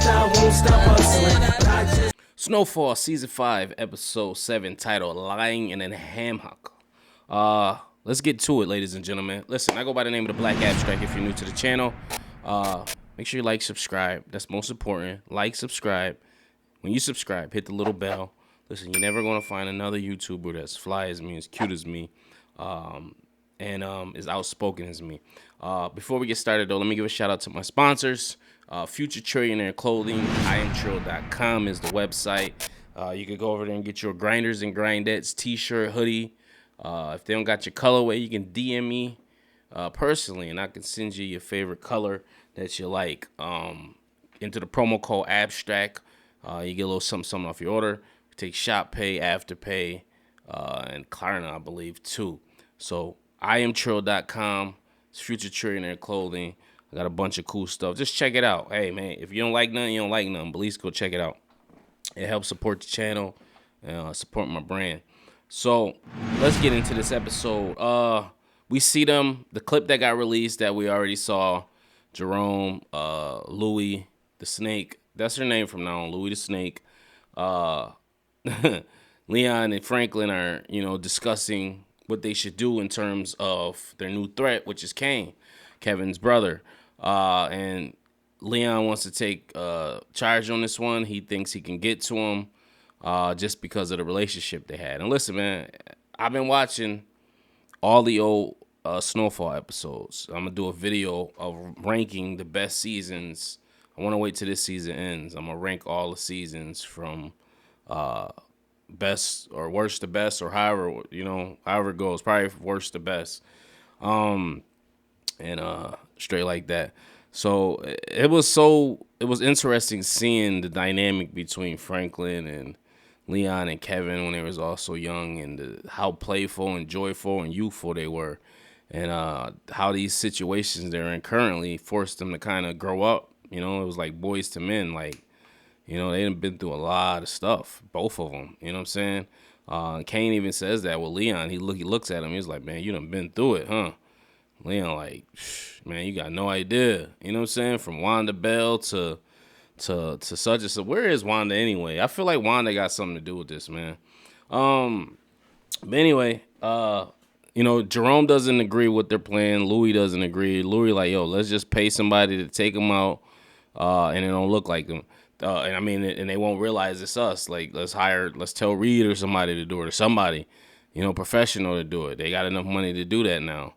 lifestyle won't stop hustling. Snowfall Season 5, Episode 7, titled Lying in a Hammock. Let's get to it, ladies and gentlemen. Listen, I go by the name of the Black Abstract if you're new to the channel. Make sure you like, subscribe. That's most important. Like, subscribe. When you subscribe, hit the little bell. Listen, you're never going to find another YouTuber that's fly as me, as cute as me, and as outspoken as me. Before we get started, though, let me give a shout-out to my sponsors. Future Trillionaire Clothing, IamTrill.com is the website. You can go over there and get your grinders and grindettes, t-shirt, hoodie. If they don't got your colorway, you can DM me personally, and I can send you your favorite color that you like. Enter the promo code ABSTRACT. You get a little something off your order. We take Shop Pay, Afterpay, and Klarna, I believe, too. So, IamTrill.com. It's Future Trillionaire Clothing. I got a bunch of cool stuff. Just check it out. Hey, man, if you don't like nothing, you don't like nothing. But at least go check it out. It helps support the channel and support my brand. So, let's get into this episode. We see them, the clip that got released that we already saw. Jerome, Louie, the Snake. That's her name from now on, Louie the Snake. Leon and Franklin are, discussing what they should do in terms of their new threat, which is Kane, Kevin's brother. And Leon wants to take charge on this one. He thinks he can get to him just because of the relationship they had. And listen, man, I've been watching all the old Snowfall episodes. I'm going to do a video of ranking the best seasons. I want to wait till this season ends. I'm going to rank all the seasons from best or worst to best, or however it goes. Probably worst to best. Straight like that. So it was interesting seeing the dynamic between Franklin and Leon and Kevin when they was all so young, and how playful and joyful and youthful they were, and how these situations they're in currently forced them to kind of grow up. It was like boys to men. Like, they done been through a lot of stuff, both of them. You know what I'm saying? Kane even says that with Leon. He looks at him. He's like, man, you done been through it, huh? Leon like, man, you got no idea. You know what I'm saying? From Wanda Bell to such and such. Where is Wanda anyway? I feel like Wanda got something to do with this, man. But anyway, Jerome doesn't agree with their plan. Louis doesn't agree. Louis like, yo, let's just pay somebody to take them out, and it don't look like them. And they won't realize it's us. Like, let's tell Reed or somebody to do it, or somebody, professional to do it. They got enough money to do that now.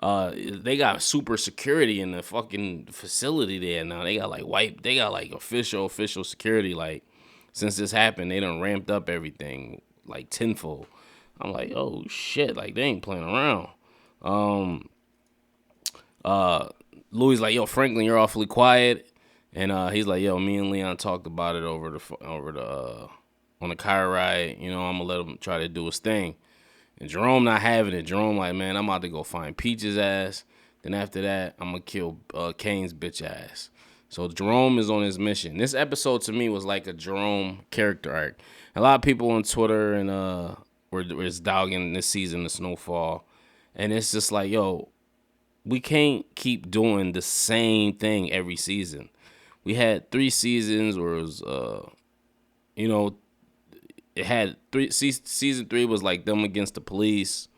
They got super security in the fucking facility there now. They got like official security. Like, since this happened, they done ramped up everything like tenfold. I'm like, oh shit, like they ain't playing around. Louis like, yo, Franklin, you're awfully quiet, and he's like, yo, me and Leon talked about it over the on the car ride. I'm gonna let him try to do his thing. And Jerome not having it. Jerome like, man, I'm about to go find Peach's ass. Then after that, I'm gonna kill Kane's bitch ass. So Jerome is on his mission. This episode to me was like a Jerome character arc. A lot of people on Twitter and were dogging this season of Snowfall, and it's just like, yo, we can't keep doing the same thing every season. We had 3 seasons where it was, it had season 3 was like them against the police,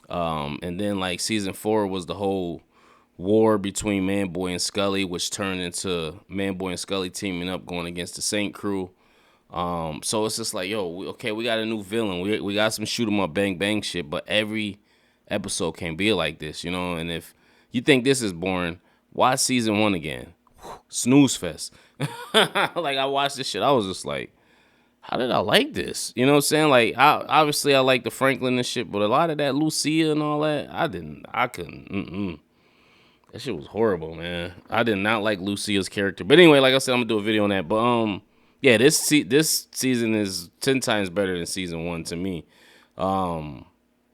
and then like season 4 was the whole war between Manboy and Scully, which turned into Manboy and Scully teaming up going against the Saint crew. So it's just like, yo, we got a new villain. We got some shoot 'em up, bang bang shit, but every episode can't be like this, And if you think this is boring, watch season 1 again. Snooze fest. Like, I watched this shit, I was just like, how did I like this? You know what I'm saying? Like, obviously I like the Franklin and shit, but a lot of that Lucia and all that, I couldn't. That shit was horrible, man. I did not like Lucia's character. But anyway, like I said, I'm gonna do a video on that. But yeah, this season is 10 times better than season 1 to me.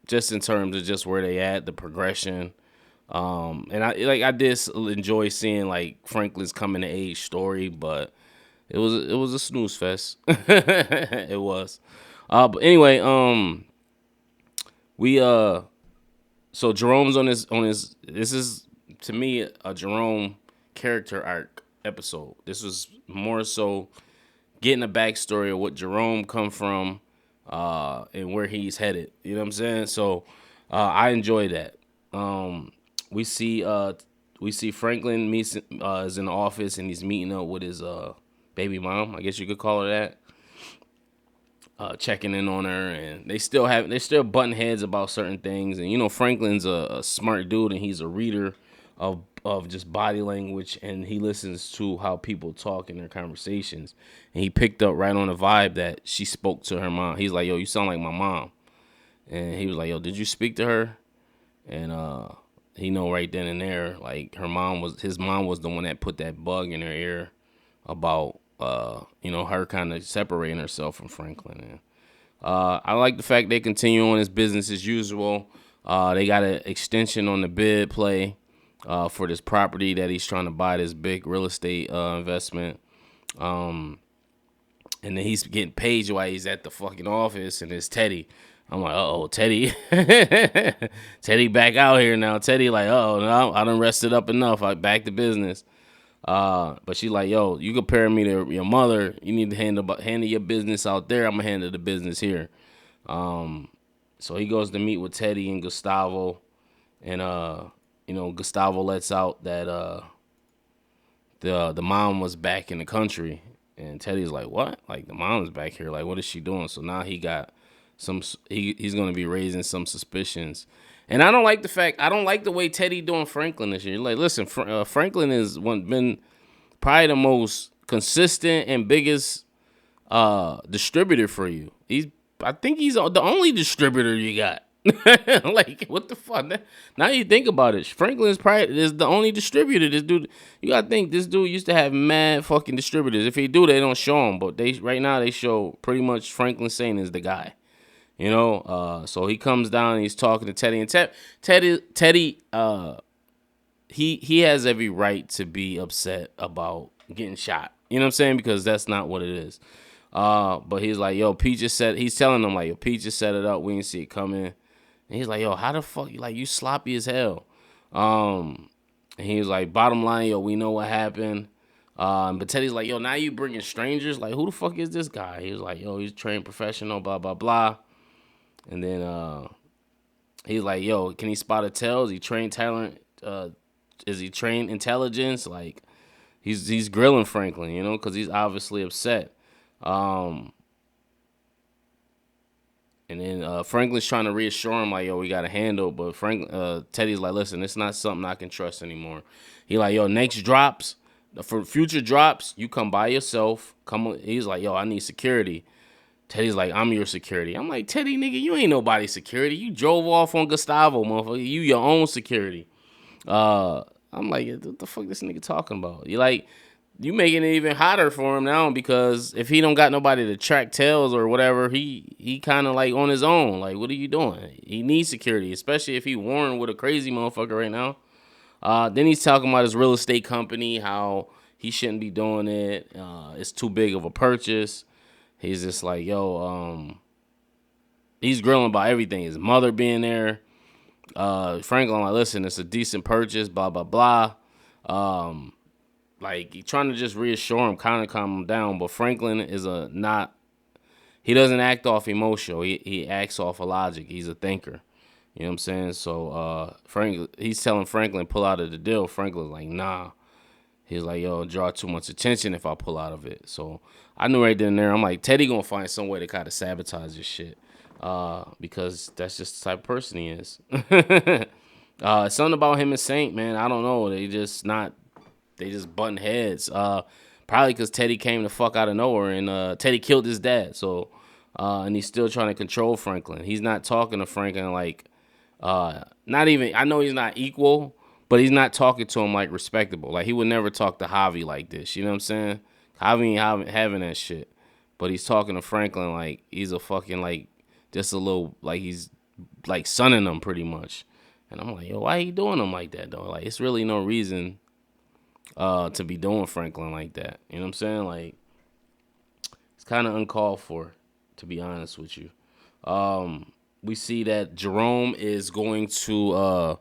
Just in terms of just where they at, the progression. And I did enjoy seeing like Franklin's coming to age story, but it was a snooze fest. It was. But anyway, so Jerome's on his this is to me, a Jerome character arc episode. This was more so getting a backstory of what Jerome come from and where he's headed. You know what I'm saying? So I enjoy that. We see Franklin is in the office and he's meeting up with his baby mom. I guess you could call her that. Checking in on her, and they're still butting heads about certain things. And you know, Franklin's a smart dude, and he's a reader of just body language, and he listens to how people talk in their conversations. And he picked up right on the vibe that she spoke to her mom. He's like, "Yo, you sound like my mom." And he was like, "Yo, did you speak to her?" And he know right then and there, like his mom was the one that put that bug in her ear about her kind of separating herself from Franklin. And I like the fact they continue on as business as usual. They got an extension on the bid play for this property that he's trying to buy, this big real estate investment. And then he's getting paid while he's at the fucking office, and it's Teddy. I'm like, uh-oh, Teddy. Teddy back out here now. Teddy like, uh-oh, no, I done rested up enough. I back to business. But she like, yo, you compare me to your mother. You need to handle your business out there. I'm gonna handle the business here. So he goes to meet with Teddy and Gustavo, and Gustavo lets out that the mom was back in the country, and Teddy's like, what? Like the mom's back here? Like what is she doing? So now he got he's gonna be raising some suspicions. And I don't like the way Teddy doing Franklin this year. Like, listen, Franklin has been probably the most consistent and biggest distributor for you. I think he's the only distributor you got. Like, what the fuck? Now you think about it, Franklin is the only distributor. This dude, you gotta think, this dude used to have mad fucking distributors. If he do, they don't show him. But right now they show pretty much Franklin Saint is the guy. You know, so he comes down and he's talking to Teddy, and Teddy, he has every right to be upset about getting shot. You know what I'm saying? Because that's not what it is. But he's like, yo, he's telling them like, yo, Pete just set it up. We didn't see it coming. And he's like, yo, how the fuck, you sloppy as hell. And he was like, bottom line, yo, we know what happened. But Teddy's like, yo, now you bringing strangers? Like, who the fuck is this guy? He was like, yo, he's trained professional, blah, blah, blah. And then he's like, yo, can he spot a tail? Is he trained talent? Is he trained intelligence? Like, he's grilling Franklin, you know, because he's obviously upset. And then Franklin's trying to reassure him, like, yo, we got a handle. But Teddy's like, listen, it's not something I can trust anymore. He like, yo, next drops, for future drops, you come by yourself. He's like, yo, I need security. Teddy's like, I'm your security. I'm like, Teddy, nigga, you ain't nobody's security. You drove off on Gustavo, motherfucker. You your own security. I'm like, what the fuck this nigga talking about? You making it even hotter for him now, because if he don't got nobody to track tails or whatever, he kind of like on his own. Like, what are you doing? He needs security, especially if he warring with a crazy motherfucker right now. Then he's talking about his real estate company, how he shouldn't be doing it. It's too big of a purchase. He's just like, yo, he's grilling about everything. His mother being there. Franklin like, listen, it's a decent purchase, blah, blah, blah. Like, he trying to just reassure him, kind of calm him down. But Franklin is he doesn't act off emotional. He acts off of logic. He's a thinker. You know what I'm saying? So he's telling Franklin, pull out of the deal. Franklin's like, nah. He's like, yo, draw too much attention if I pull out of it. So I knew right then and there, I'm like, Teddy gonna find some way to kind of sabotage this shit. Because that's just the type of person he is. Something about him and Saint, man, I don't know. They just button heads. Probably because Teddy came the fuck out of nowhere, and Teddy killed his dad. So, and he's still trying to control Franklin. He's not talking to Franklin like, not even, I know he's not equal, but he's not talking to him like respectable. Like, he would never talk to Javi like this. You know what I'm saying? Javi ain't having that shit. But he's talking to Franklin like he's a fucking, like, just a little, like, he's like sunning him pretty much. And I'm like, yo, why he doing him like that, though? Like, it's really no reason to be doing Franklin like that. You know what I'm saying? Like, it's kind of uncalled for, to be honest with you. We see that Jerome is going to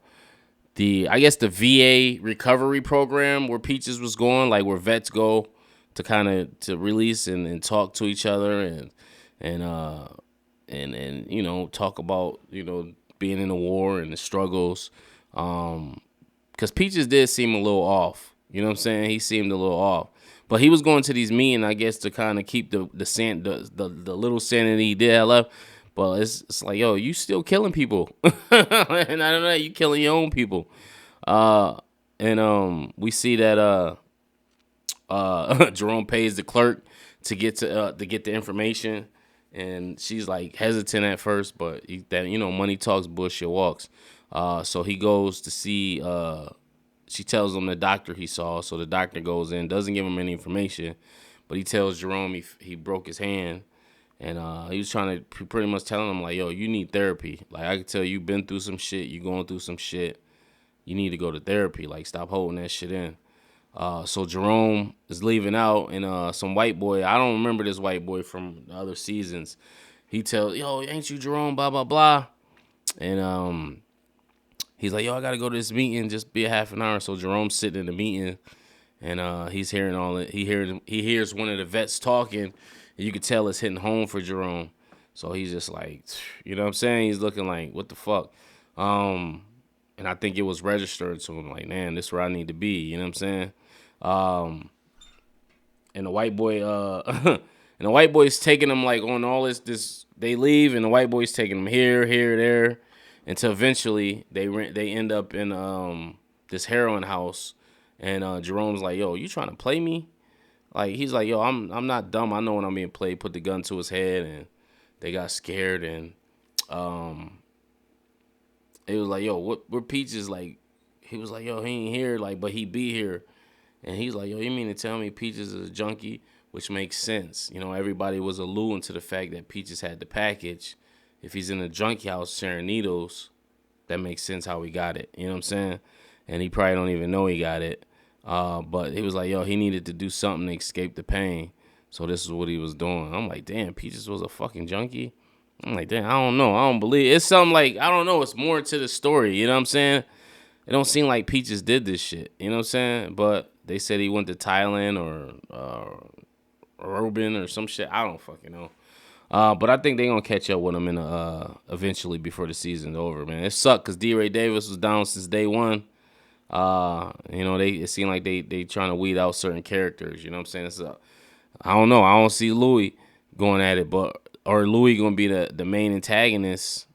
I guess the VA recovery program where Peaches was going, like where vets go to kind of to release and talk to each other and you know, talk about, you know, being in the war and the struggles. Because Peaches did seem a little off. You know what I'm saying? He seemed a little off. But he was going to these meetings, I guess, to kind of keep the little sanity he did have left. But it's like, yo, you still killing people. And I don't know, you killing your own people. We see that Jerome pays the clerk to get the information, and she's like hesitant at first, but that, you know, money talks, bullshit walks. So he goes to see. She tells him the doctor he saw. So the doctor goes in, doesn't give him any information, but he tells Jerome he broke his hand, and he was trying to pretty much telling him like, yo, you need therapy. Like, I can tell you've been through some shit. You going through some shit. You need to go to therapy. Like, stop holding that shit in. So Jerome is leaving out, and some white boy, I don't remember this white boy from the other seasons. He tells, yo, ain't you Jerome, blah, blah, blah. And he's like, yo, I got to go to this meeting, just be a half an hour. So Jerome's sitting in the meeting, and he's hearing all it. He hears one of the vets talking, and you could tell it's hitting home for Jerome. So he's just like, you know what I'm saying? He's looking like, what the fuck? And I think it was registered to him, like, man, this is where I need to be. You know what I'm saying? And the white boy, and the white boy's taking him like on all this. They leave, and the white boy's taking him here, there, until eventually they end up in this heroin house, and Jerome's like, yo, you trying to play me? Like, he's like, yo, I'm not dumb. I know when I'm being played. Put the gun to his head, and they got scared, and it was like, yo, where Peaches? Like, he was like, yo, he ain't here, like, but he be here. And he's like, yo, you mean to tell me Peaches is a junkie? Which makes sense. You know, everybody was alluding to the fact that Peaches had the package. If he's in a junkie house sharing needles, that makes sense how he got it. You know what I'm saying? And he probably don't even know he got it. But he was like, yo, he needed to do something to escape the pain. So this is what he was doing. I'm like, damn, Peaches was a fucking junkie? I'm like, damn, I don't know. I don't believe it. It's something like, I don't know. It's more to the story. You know what I'm saying? It don't seem like Peaches did this shit. You know what I'm saying? But they said he went to Thailand or Robin or some shit. I don't fucking know. But I think they gonna catch up with him in eventually before the season's over, man. It sucked because D. Ray Davis was down since day one. You know, it seemed like they trying to weed out certain characters. You know what I'm saying? I don't know. I don't see Louis going at it, or Louis gonna be the main antagonist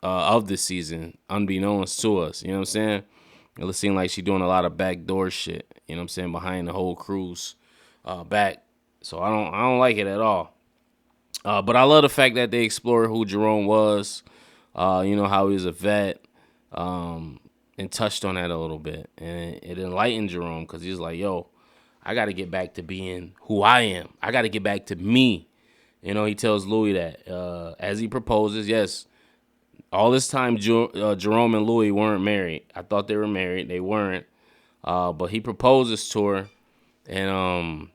of the season, unbeknownst to us. You know what I'm saying? It seems like she doing a lot of backdoor shit. You know what I'm saying? Behind the whole crew's back. So I don't like it at all. But I love the fact that they explored who Jerome was. You know, how he was a vet. And touched on that a little bit. And it enlightened Jerome because he's like, yo, I got to get back to being who I am. I got to get back to me. You know, he tells Louis that as he proposes, yes, all this time Jerome and Louis weren't married. I thought they were married. They weren't. But he proposes to her, and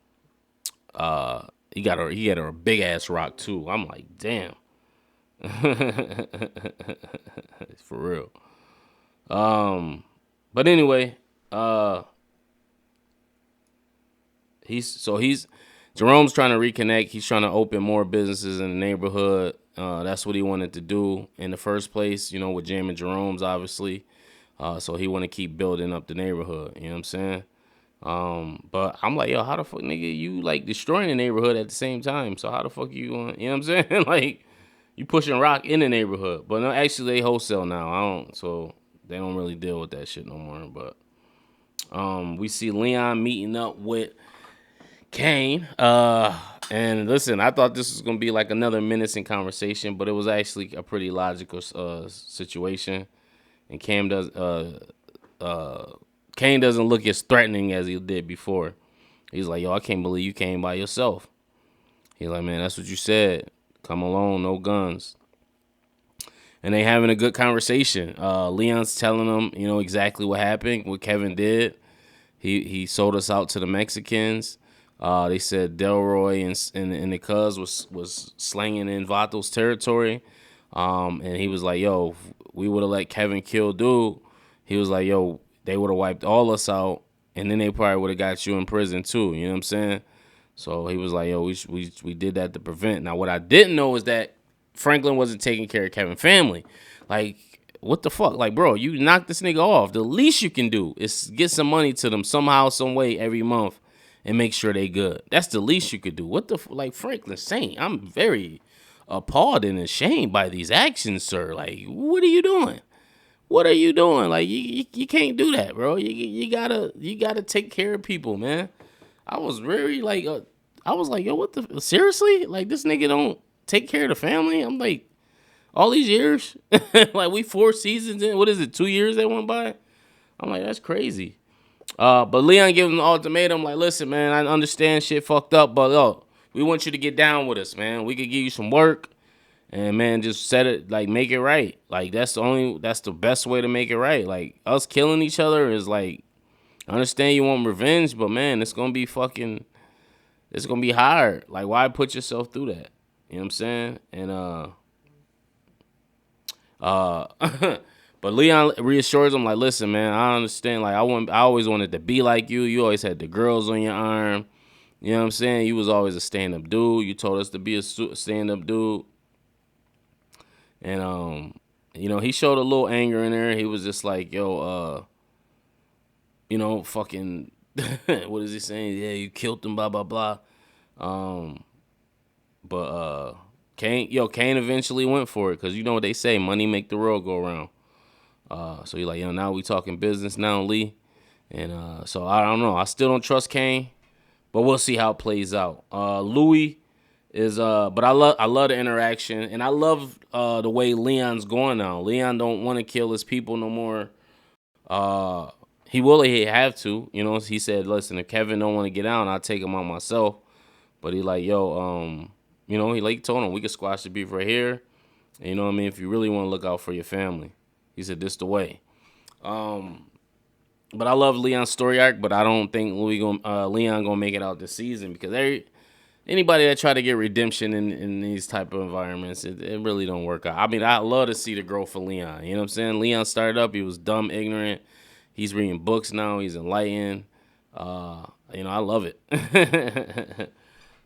he got her a big ass rock too. I'm like, damn. For real. But anyway, Jerome's trying to reconnect. He's trying to open more businesses in the neighborhood. That's what he wanted to do in the first place, you know, with Jam and Jerome's, obviously. So he want to keep building up the neighborhood, you know what I'm saying? But I'm like, yo, how the fuck, nigga, you like destroying the neighborhood at the same time. So how the fuck you going, you know what I'm saying? Like, you pushing rock in the neighborhood. But no, actually they wholesale now. So they don't really deal with that shit no more. But we see Leon meeting up with Kane. And listen, I thought this was gonna be like another menacing conversation, but it was actually a pretty logical situation. And Kane doesn't look as threatening as he did before. He's like, yo, I can't believe you came by yourself. He's like, man, that's what you said. Come alone, no guns. And they having a good conversation. Leon's telling them, you know, exactly what happened, what Kevin did. He sold us out to the Mexicans. They said Delroy and the Cuz was slanging in Vato's territory. And he was like, yo, if we would have let Kevin kill dude, he was like, yo, they would have wiped all us out, and then they probably would have got you in prison too. You know what I'm saying? So he was like, yo, we did that to prevent. Now, what I didn't know is that Franklin wasn't taking care of Kevin's family. Like, what the fuck? Like, bro, you knocked this nigga off. The least you can do is get some money to them somehow, some way every month and make sure they good. That's the least you could do. What the like, Franklin Saint? I'm very appalled and ashamed by these actions, sir. Like, what are you doing? What are you doing? Like, you can't do that, bro. You gotta take care of people, man. I was very like, I was like, yo, what the seriously? Like, this nigga don't take care of the family. I'm like, all these years, like we 4 seasons in. What is it? 2 years that went by. I'm like, that's crazy. But Leon gave him an ultimatum. Like, listen, man, I understand shit fucked up, but yo, we want you to get down with us, man. We could give you some work. And man, just set it, like, make it right. Like, that's the best way to make it right. Like, us killing each other is like, I understand you want revenge, but man, it's gonna be hard. Like, why put yourself through that? You know what I'm saying? And but Leon reassures him, like, listen, man, I understand. Like, I always wanted to be like you. You always had the girls on your arm. You know what I'm saying? You was always a stand-up dude. You told us to be a stand-up dude. And, you know, he showed a little anger in there. He was just like, yo, you know, fucking, what is he saying? Yeah, you killed him, blah, blah, blah. But Kane eventually went for it because you know what they say, money make the world go around. So he's like, yo, now we talking business now, Lee. And so I don't know. I still don't trust Kane, but we'll see how it plays out. Louis is but I love the interaction, and I love the way Leon's going now. Leon don't want to kill his people no more. He have to, you know. He said, listen, if Kevin don't want to get out, I'll take him out myself. But he like, yo, you know, he like told him we could squash the beef right here. And you know what I mean? If you really want to look out for your family, he said this the way. But I love Leon's story arc, but I don't think Leon gonna make it out this season because anybody that try to get redemption in these type of environments, it really don't work out. I mean, I love to see the growth for Leon. You know what I'm saying? Leon started up, he was dumb, ignorant. He's reading books now. He's enlightened. You know, I love it.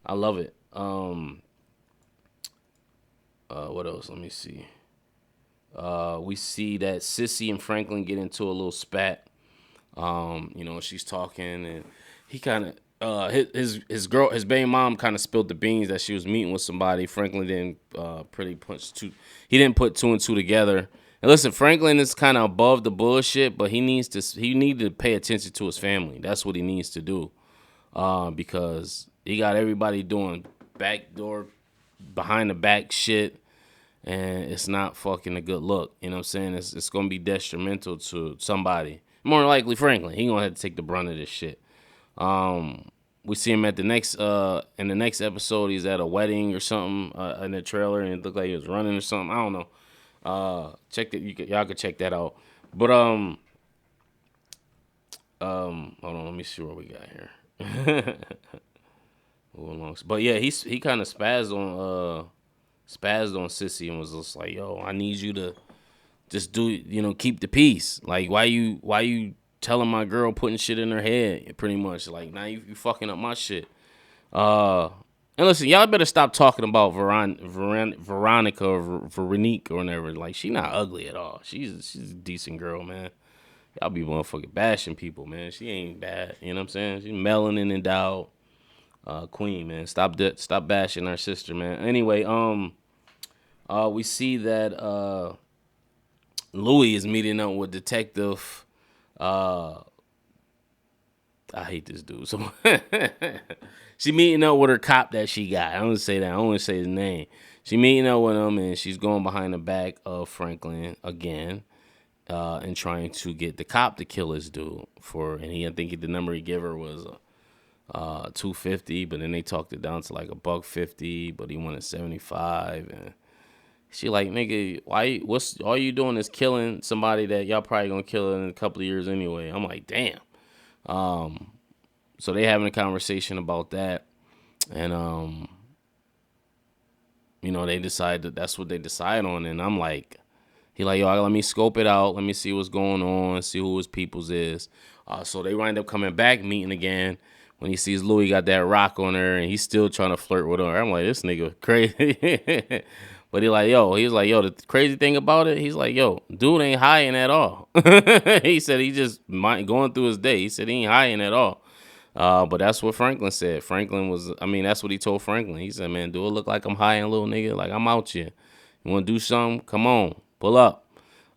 I love it. What else? Let me see. We see that Sissy and Franklin get into a little spat. You know, she's talking, and he kind of his baby mom kind of spilled the beans that she was meeting with somebody. Franklin didn't he didn't put 2 and 2 together. And listen, Franklin is kind of above the bullshit, but he needs to pay attention to his family. That's what he needs to do, because he got everybody doing backdoor, behind the back shit, and it's not fucking a good look. You know what I'm saying? It's gonna be detrimental to somebody. More than likely, Franklin. He gonna have to take the brunt of this shit. We see him at the next in the next episode. He's at a wedding or something in the trailer, and it looked like he was running or something. I don't know. Check that. Y'all could check that out. But hold on. Let me see what we got here. But yeah, he kind of spazzed on Sissy and was just like, yo, I need you to just do, you know, keep the peace. Like, why you telling my girl putting shit in her head? Pretty much, like, now you fucking up my shit. And listen, y'all better stop talking about Veronica or Veronique or whatever. Like, she not ugly at all. She's a decent girl, man. Y'all be motherfucking bashing people, man. She ain't bad. You know what I'm saying? She's melanin endowed. Queen, man. Stop bashing our sister, man. Anyway, we see that Louis is meeting up with Detective. I hate this dude. So she meeting up with her cop that she got. I don't say that. I only say his name. She meeting up with him, and she's going behind the back of Franklin again, and trying to get the cop to kill this dude I think the number he gave her was $250, but then they talked it down to like $150, but he wanted $75, and she like, nigga, what's all you doing is killing somebody that y'all probably gonna kill in a couple of years anyway. I'm like, damn. So they having a conversation about that, and you know, they decide that's what they decide on, and I'm like, He like, yo, let me scope it out. Let me see what's going on, see who his peoples is. So they wind up coming back, meeting again. When he sees Louis got that rock on her, and he's still trying to flirt with her. I'm like, this nigga crazy. But he's like, yo, the crazy thing about it, he's like, yo, dude ain't high at all. He said he just going through his day. He said he ain't high at all. But that's what Franklin said. That's what he told Franklin. He said, man, do it look like I'm high, little nigga? Like, I'm out here. You want to do something? Come on, pull up.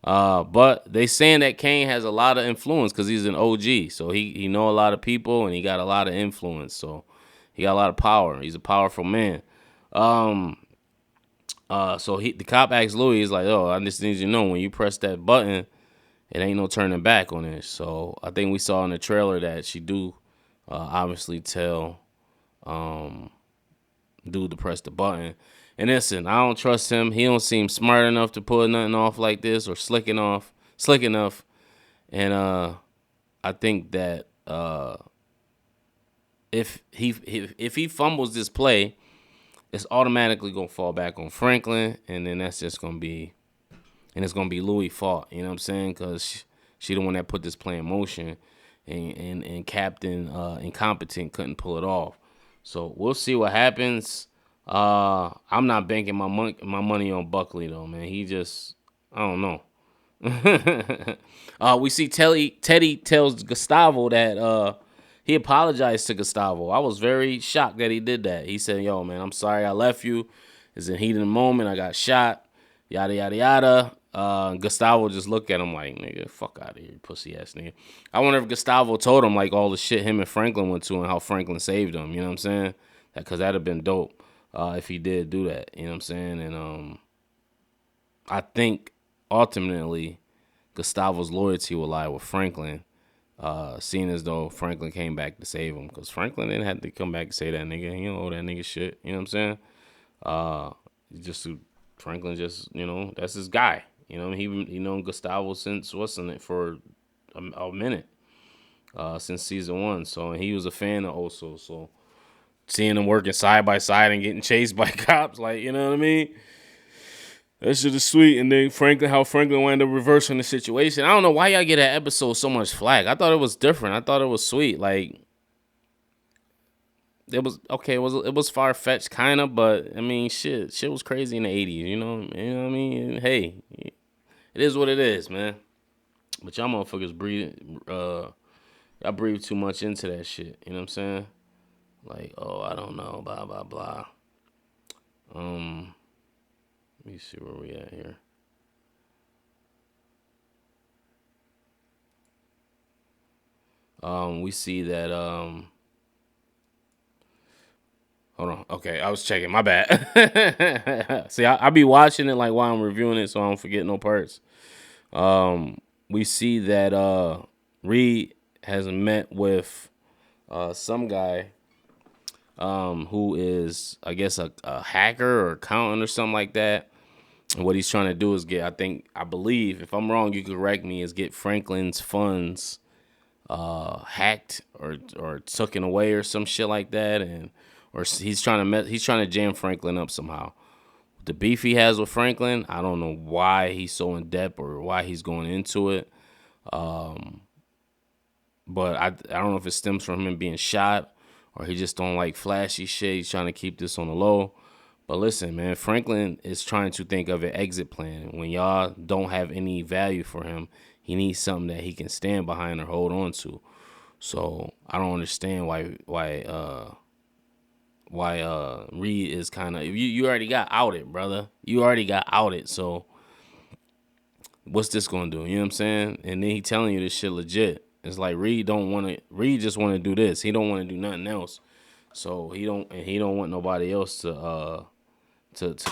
But they saying that Kane has a lot of influence because he's an OG. So he know a lot of people and he got a lot of influence. So he got a lot of power. He's a powerful man. So the cop asks Louis, he's like, oh, I just need you to know when you press that button, it ain't no turning back on it. So I think we saw in the trailer that she do obviously tell dude to press the button. And listen, I don't trust him. He don't seem smart enough to pull nothing off like this or slick enough. And I think that if he fumbles this play, it's automatically gonna fall back on Franklin, and then that's just gonna be, and it's gonna be Louis' fault. You know what I'm saying? Because she the one that put this play in motion, and Captain Incompetent couldn't pull it off. So we'll see what happens. I'm not banking my money on Buckley though, man. He just, I don't know. We see Teddy tells Gustavo that he apologized to Gustavo. I was very shocked that he did that. He said, yo, man, I'm sorry I left you. It's in heat of the moment. I got shot. Yada, yada, yada. Gustavo just looked at him like, nigga, fuck out of here, pussy ass nigga. I wonder if Gustavo told him like all the shit him and Franklin went to and how Franklin saved him. You know what I'm saying? Because that'd have been dope. If he did do that, you know what I'm saying? And I think ultimately Gustavo's loyalty will lie with Franklin, seeing as though Franklin came back to save him. Because Franklin didn't have to come back and say that nigga. He don't owe that nigga shit, you know what I'm saying? Franklin just, that's his guy. He known Gustavo since, for a minute, since season 1. So, and he was a fan of Oso, so seeing them working side by side and getting chased by cops, like, you know what I mean? That shit is sweet. And then how Franklin wound up reversing the situation. I don't know why y'all get that episode so much flack. I thought it was different. I thought it was sweet. Like, it was okay. It was far fetched, kind of, but I mean, shit was crazy in the 80s. You know what I mean? Hey, it is what it is, man. But y'all motherfuckers y'all breathe too much into that shit. You know what I'm saying? Like, oh, I don't know, blah, blah, blah. Let me see where we at here. We see that, hold on. Okay, I was checking. My bad. See, I be watching it like while I'm reviewing it so I don't forget no parts. We see that Reed has met with some guy who is, I guess, a hacker or accountant or something like that. And what he's trying to do is I believe, if I'm wrong, you can correct me, is get Franklin's funds hacked or taken away or some shit like that, or he's trying to jam Franklin up somehow. The beef he has with Franklin, I don't know why he's so in depth or why he's going into it. But I don't know if it stems from him being shot or he just don't like flashy shit. He's trying to keep this on the low. But listen, man, Franklin is trying to think of an exit plan. When y'all don't have any value for him, he needs something that he can stand behind or hold on to. So I don't understand why Reed is kind of, you already got outed, brother. You already got outed. So what's this gonna do? You know what I'm saying? And then he telling you this shit legit. It's like Reed just want to do this. He don't want to do nothing else. So he don't want nobody else to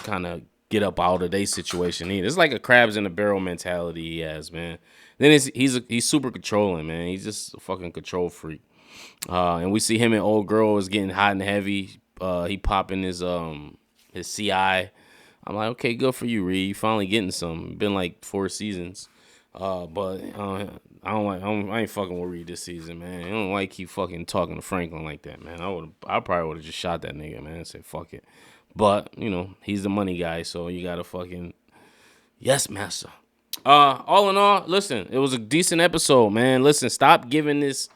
kind of get up out of their situation either. It's like a crabs in a barrel mentality he has, man. Then he's super controlling, man. He's just a fucking control freak. And we see him and old girl is getting hot and heavy. He popping his CI. I'm like, okay, good for you, Reed. You finally getting some. Been like 4 seasons. But I ain't fucking with Reed this season, man. I don't like keep fucking talking to Franklin like that, man. I probably would have just shot that nigga, man, and said fuck it. But, he's the money guy, so you gotta fucking, yes, master. All in all, listen, it was a decent episode, man. Listen, stop giving this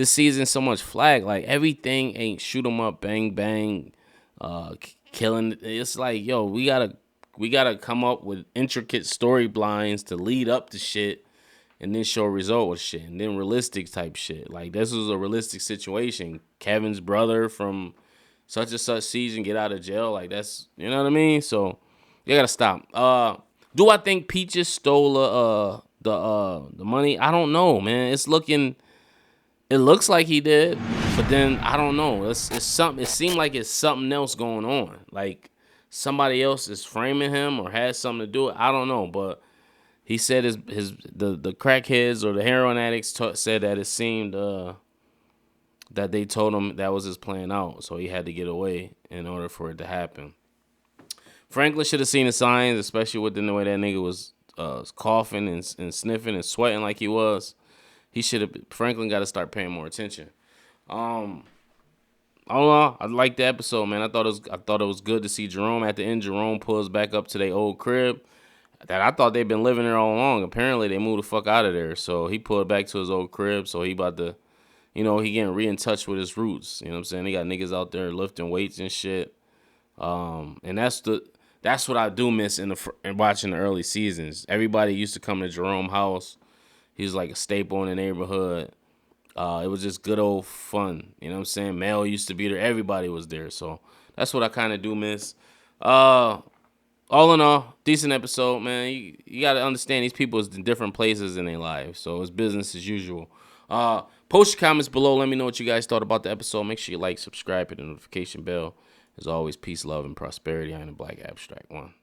season so much flag. Like, everything ain't shoot 'em up, bang bang, killing. It's like, yo, we gotta come up with intricate storylines to lead up to shit, and then show a result with shit, and then realistic type shit. Like, this was a realistic situation. Kevin's brother from such and such season get out of jail. Like, that's, you know what I mean? So you gotta stop. Do I think Peaches stole the money? I don't know, man. It looks like he did, but then I don't know. It's something. It seemed like it's something else going on. Like, somebody else is framing him or has something to do with it. I don't know, but he said the crackheads or the heroin addicts said that it seemed that they told him that was his plan out, so he had to get away in order for it to happen. Franklin should have seen the signs, especially with the way that nigga was coughing and sniffing and sweating like he was. Franklin got to start paying more attention. I don't know. I liked the episode, man. I thought it was good to see Jerome at the end. Jerome pulls back up to their old crib that I thought they'd been living there all along. Apparently, they moved the fuck out of there. So he pulled back to his old crib. So he about to, he getting in touch with his roots. You know what I'm saying? They got niggas out there lifting weights and shit. And that's what I do miss in watching the early seasons. Everybody used to come to Jerome's house. He was like a staple in the neighborhood. It was just good old fun. You know what I'm saying? Mel used to be there. Everybody was there. So that's what I kind of do miss. All in all, decent episode, man. You got to understand these people is in different places in their lives. So it's business as usual. Post your comments below. Let me know what you guys thought about the episode. Make sure you like, subscribe, hit the notification bell. As always, peace, love, and prosperity. I am the Black Abstract One.